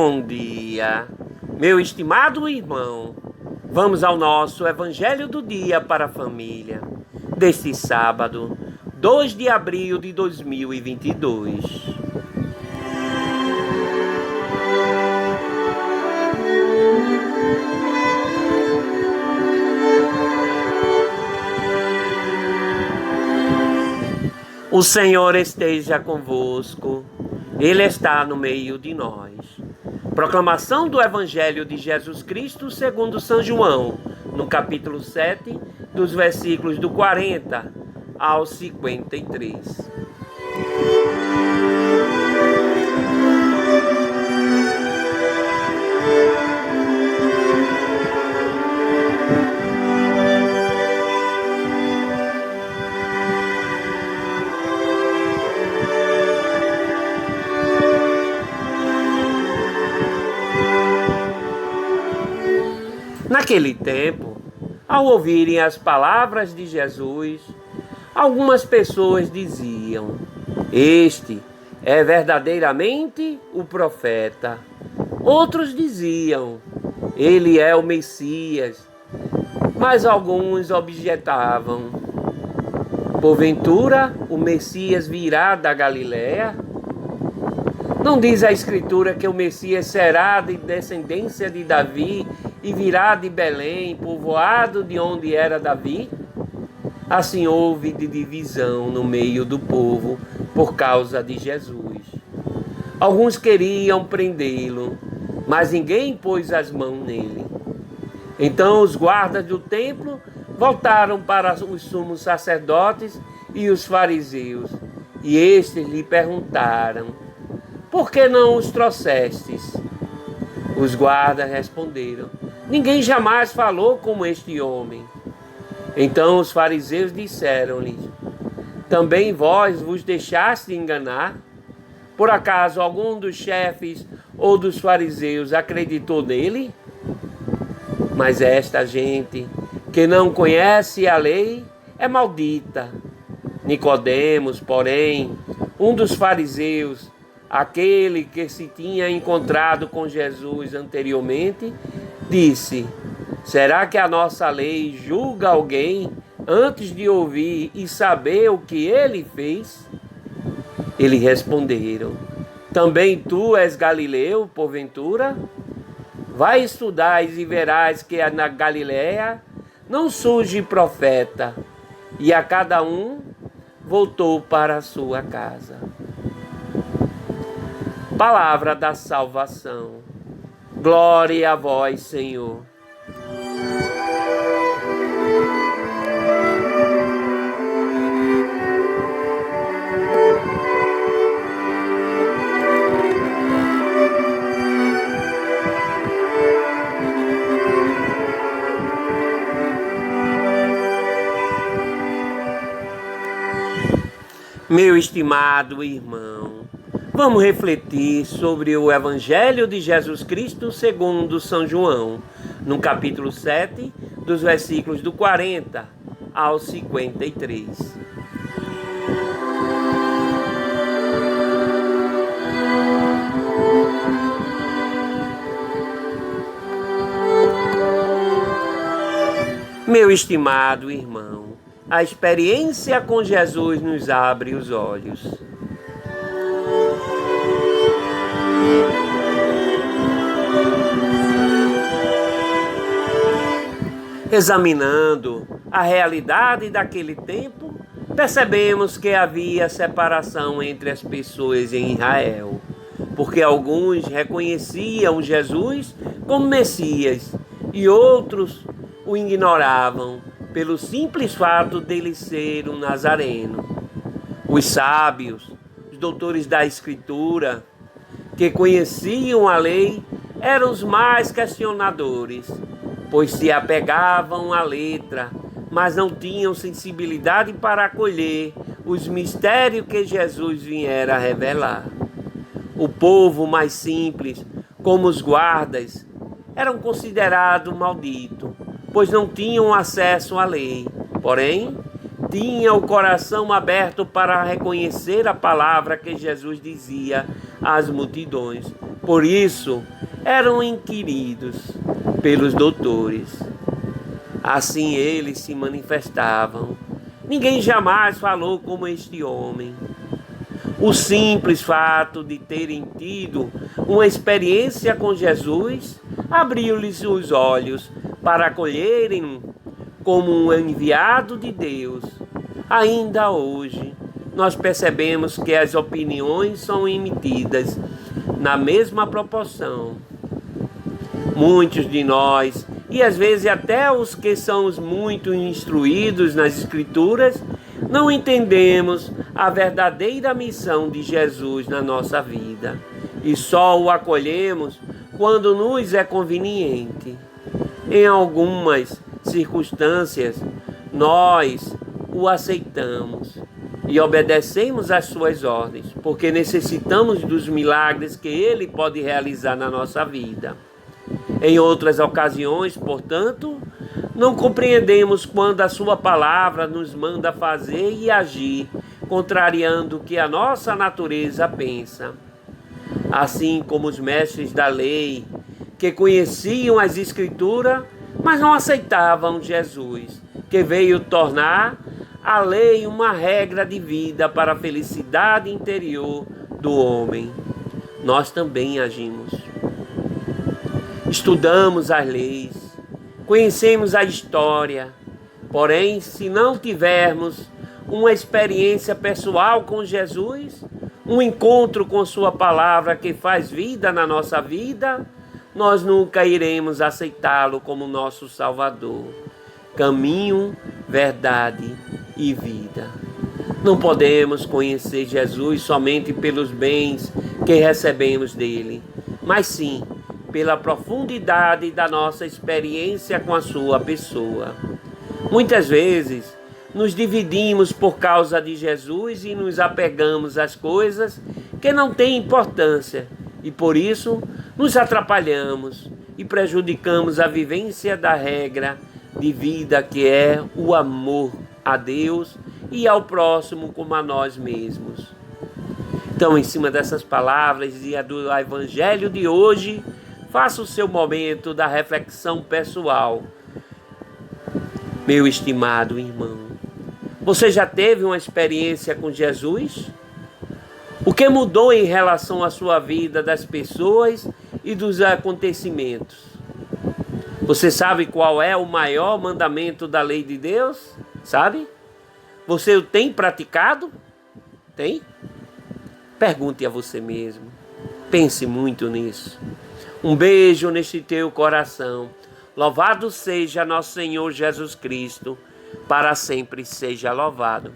Bom dia, meu estimado irmão. Vamos ao nosso Evangelho do Dia para a Família, deste sábado, 2 de abril de 2022. O Senhor esteja convosco, Ele está no meio de nós. Proclamação do Evangelho de Jesus Cristo segundo São João, no capítulo 7, dos versículos do 40 ao 53. Naquele tempo, ao ouvirem as palavras de Jesus, algumas pessoas diziam: "Este é verdadeiramente o profeta." Outros diziam: "Ele é o Messias." Mas alguns objetavam: "Porventura o Messias virá da Galiléia? Não diz a Escritura que o Messias será de descendência de Davi e virá de Belém, povoado de onde era Davi?" Assim houve de divisão no meio do povo por causa de Jesus. Alguns queriam prendê-lo, mas ninguém pôs as mãos nele. Então os guardas do templo voltaram para os sumos sacerdotes e os fariseus, e estes lhe perguntaram: "Por que não os trouxestes?" Os guardas responderam: "Ninguém jamais falou como este homem." Então os fariseus disseram-lhes: "Também vós vos deixaste enganar? Por acaso algum dos chefes ou dos fariseus acreditou nele? Mas esta gente que não conhece a lei é maldita." Nicodemos, porém, um dos fariseus, aquele que se tinha encontrado com Jesus anteriormente, disse: "Será que a nossa lei julga alguém antes de ouvir e saber o que ele fez?" Eles responderam: "Também tu és galileu, porventura? Vai estudar e verás que na Galiléia não surge profeta." E a cada um voltou para a sua casa. Palavra da salvação. Glória a vós, Senhor. Meu estimado irmão, vamos refletir sobre o Evangelho de Jesus Cristo segundo São João, no capítulo 7, dos versículos do 40 ao 53. Meu estimado irmão, a experiência com Jesus nos abre os olhos. Examinando a realidade daquele tempo, percebemos que havia separação entre as pessoas em Israel, porque alguns reconheciam Jesus como Messias e outros o ignoravam pelo simples fato dele ser um nazareno. Os sábios, os doutores da Escritura, que conheciam a lei, eram os mais questionadores, pois se apegavam à letra, mas não tinham sensibilidade para acolher os mistérios que Jesus viera revelar. O povo mais simples, como os guardas, eram considerados malditos, pois não tinham acesso à lei. Porém, tinha o coração aberto para reconhecer a palavra que Jesus dizia às multidões, Por isso, eram inquiridos pelos doutores. Assim eles se manifestavam. Ninguém jamais falou como este homem. O simples fato de terem tido uma experiência com Jesus abriu-lhes os olhos para acolherem como um enviado de Deus. Ainda hoje, nós percebemos que as opiniões são emitidas na mesma proporção. Muitos de nós, e às vezes até os que são muito instruídos nas Escrituras, não entendemos a verdadeira missão de Jesus na nossa vida e só o acolhemos quando nos é conveniente. Em algumas circunstâncias, nós o aceitamos e obedecemos às suas ordens, porque necessitamos dos milagres que ele pode realizar na nossa vida. Em outras ocasiões, portanto, não compreendemos quando a sua palavra nos manda fazer e agir, contrariando o que a nossa natureza pensa. Assim como os mestres da lei, que conheciam as Escrituras, mas não aceitavam Jesus, que veio tornar a lei uma regra de vida para a felicidade interior do homem. Nós também agimos. Estudamos as leis, conhecemos a história, porém, se não tivermos uma experiência pessoal com Jesus, um encontro com sua palavra que faz vida na nossa vida, nós nunca iremos aceitá-lo como nosso Salvador. Caminho, verdade e vida. Não podemos conhecer Jesus somente pelos bens que recebemos dele, mas sim pela profundidade da nossa experiência com a sua pessoa. Muitas vezes nos dividimos por causa de Jesus e nos apegamos às coisas que não têm importância e por isso nos atrapalhamos e prejudicamos a vivência da regra de vida que é o amor a Deus e ao próximo como a nós mesmos. Então, em cima dessas palavras e do Evangelho de hoje, faça o seu momento da reflexão pessoal. Meu estimado irmão, você já teve uma experiência com Jesus? O que mudou em relação à sua vida, das pessoas e dos acontecimentos? Você sabe qual é o maior mandamento da lei de Deus? Sabe? Você o tem praticado? Tem? Pergunte a você mesmo. Pense muito nisso. Um beijo neste teu coração. Louvado seja nosso Senhor Jesus Cristo. Para sempre seja louvado.